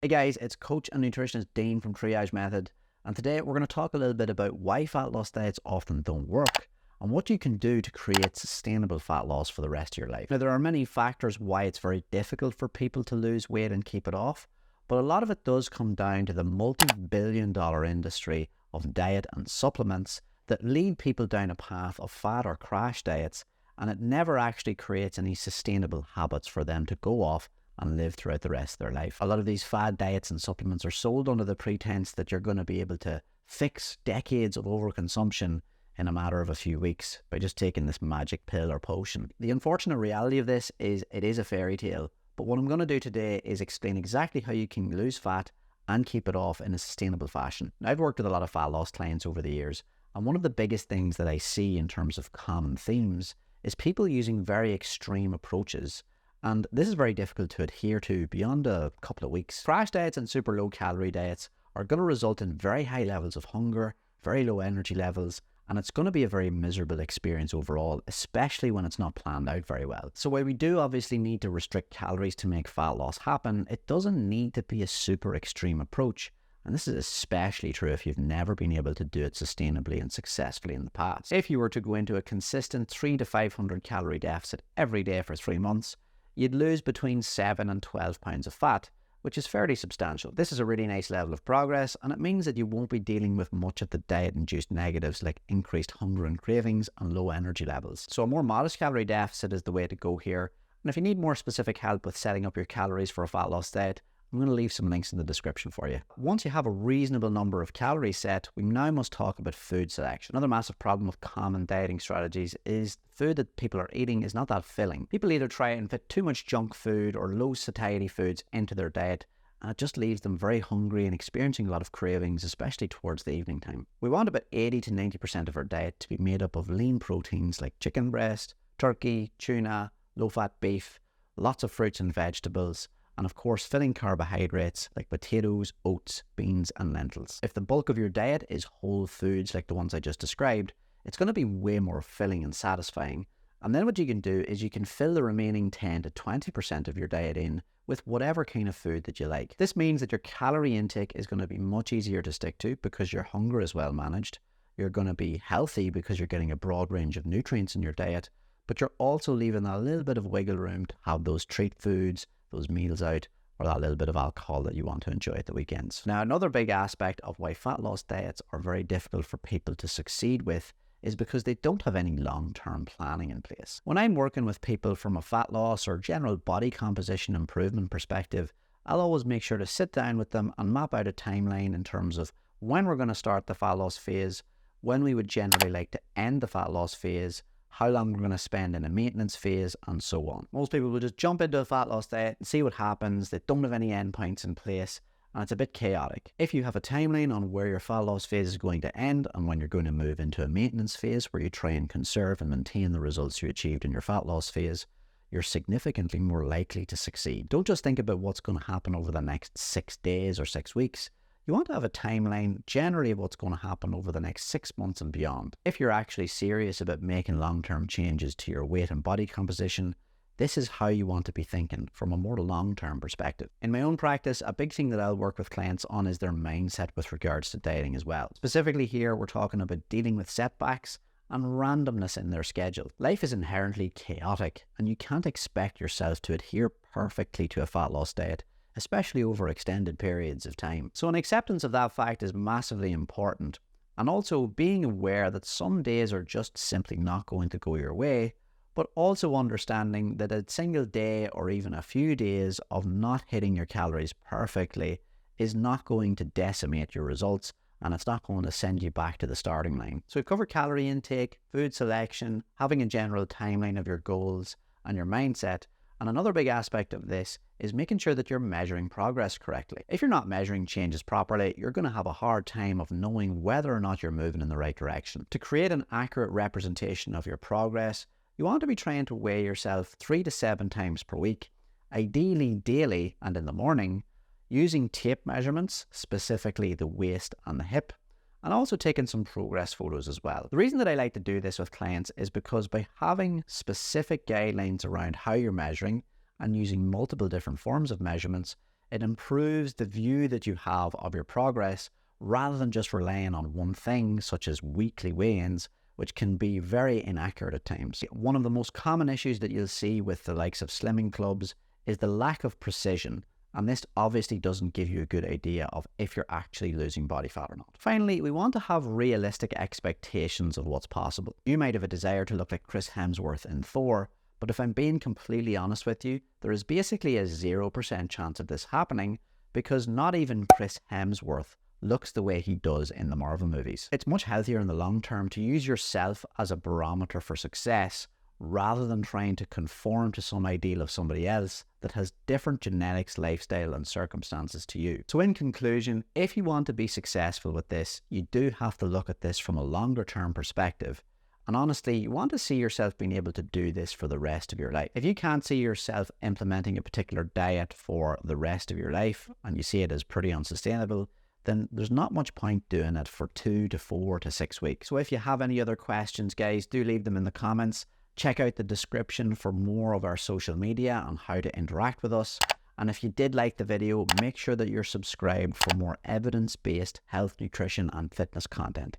Hey guys, it's coach and nutritionist Dean from Triage Method, and today we're going to talk a little bit about why fat loss diets often don't work and what you can do to create sustainable fat loss for the rest of your life. Now, there are many factors why it's very difficult for people to lose weight and keep it off, but a lot of it does come down to the multi-billion-dollar industry of diet and supplements that lead people down a path of fat or crash diets, and it never actually creates any sustainable habits for them to go off and live throughout the rest of their life. A lot of these fad diets and supplements are sold under the pretense that you're going to be able to fix decades of overconsumption in a matter of a few weeks by just taking this magic pill or potion. The unfortunate reality of this is it is a fairy tale, but what I'm going to do today is explain exactly how you can lose fat and keep it off in a sustainable fashion. Now, I've worked with a lot of fat loss clients over the years, and one of the biggest things that I see in terms of common themes is people using very extreme approaches. And this is very difficult to adhere to beyond a couple of weeks. Crash diets and super low calorie diets are going to result in very high levels of hunger, very low energy levels, and it's going to be a very miserable experience overall, especially when it's not planned out very well. So while we do obviously need to restrict calories to make fat loss happen, it doesn't need to be a super extreme approach. And this is especially true if you've never been able to do it sustainably and successfully in the past. If you were to go into a consistent 300 to 500 calorie deficit every day for 3 months, you'd lose between 7 and 12 pounds of fat, which is fairly substantial. This is a really nice level of progress, and it means that you won't be dealing with much of the diet-induced negatives like increased hunger and cravings and low energy levels. So a more modest calorie deficit is the way to go here. And if you need more specific help with setting up your calories for a fat loss diet, I'm going to leave some links in the description for you. Once you have a reasonable number of calories set, we now must talk about food selection. Another massive problem with common dieting strategies is the food that people are eating is not that filling. People either try and fit too much junk food or low satiety foods into their diet, and it just leaves them very hungry and experiencing a lot of cravings, especially towards the evening time. We want about 80 to 90% of our diet to be made up of lean proteins like chicken breast, turkey, tuna, low-fat beef, lots of fruits and vegetables, and of course filling carbohydrates like potatoes, oats, beans and lentils. If the bulk of your diet is whole foods like the ones I just described, it's going to be way more filling and satisfying. And then what you can do is you can fill the remaining 10 to 20% of your diet in with whatever kind of food that you like. This means that your calorie intake is going to be much easier to stick to because your hunger is well managed. You're going to be healthy because you're getting a broad range of nutrients in your diet, but you're also leaving a little bit of wiggle room to have those treat foods, those meals out, or that little bit of alcohol that you want to enjoy at the weekends. Now, another big aspect of why fat loss diets are very difficult for people to succeed with is because they don't have any long-term planning in place. When I'm working with people from a fat loss or general body composition improvement perspective, I'll always make sure to sit down with them and map out a timeline in terms of when we're going to start the fat loss phase, when we would generally like to end the fat loss phase, how long we're going to spend in a maintenance phase, and so on. Most people will just jump into a fat loss diet and see what happens. They don't have any endpoints in place, and it's a bit chaotic. If you have a timeline on where your fat loss phase is going to end and when you're going to move into a maintenance phase where you try and conserve and maintain the results you achieved in your fat loss phase, you're significantly more likely to succeed. Don't just think about what's going to happen over the next 6 days or 6 weeks. You want to have a timeline generally of what's going to happen over the next 6 months and beyond. If you're actually serious about making long-term changes to your weight and body composition, this is how you want to be thinking from a more long-term perspective. In my own practice, a big thing that I'll work with clients on is their mindset with regards to dieting as well. Specifically here, we're talking about dealing with setbacks and randomness in their schedule. Life is inherently chaotic, and you can't expect yourself to adhere perfectly to a fat loss diet, especially over extended periods of time. So an acceptance of that fact is massively important, and also being aware that some days are just simply not going to go your way, but also understanding that a single day or even a few days of not hitting your calories perfectly is not going to decimate your results, and it's not going to send you back to the starting line. So we cover calorie intake, food selection, having a general timeline of your goals and your mindset. And another big aspect of this is making sure that you're measuring progress correctly. If you're not measuring changes properly, you're going to have a hard time of knowing whether or not you're moving in the right direction. To create an accurate representation of your progress, you want to be trying to weigh yourself 3 to 7 times per week, ideally daily and in the morning, using tape measurements, specifically the waist and the hip, and also taking some progress photos as well. The reason that I like to do this with clients is because by having specific guidelines around how you're measuring and using multiple different forms of measurements, It improves the view that you have of your progress rather than just relying on one thing, such as weekly weigh-ins, which can be very inaccurate at times. One of the most common issues that you'll see with the likes of slimming clubs is the lack of precision, and this obviously doesn't give you a good idea of if you're actually losing body fat or not. Finally, we want to have realistic expectations of what's possible. You might have a desire to look like Chris Hemsworth in Thor, but if I'm being completely honest with you, there is basically a 0% chance of this happening because not even Chris Hemsworth looks the way he does in the Marvel movies. It's much healthier in the long term to use yourself as a barometer for success rather than trying to conform to some ideal of somebody else that has different genetics, lifestyle and circumstances to you. So in conclusion, if you want to be successful with this, you do have to look at this from a longer term perspective. And honestly, you want to see yourself being able to do this for the rest of your life. If you can't see yourself implementing a particular diet for the rest of your life and you see it as pretty unsustainable, then there's not much point doing it for 2 to 4 to 6 weeks. So if you have any other questions, guys, do leave them in the comments. Check out the description for more of our social media and how to interact with us. And if you did like the video, make sure that you're subscribed for more evidence-based health, nutrition and fitness content.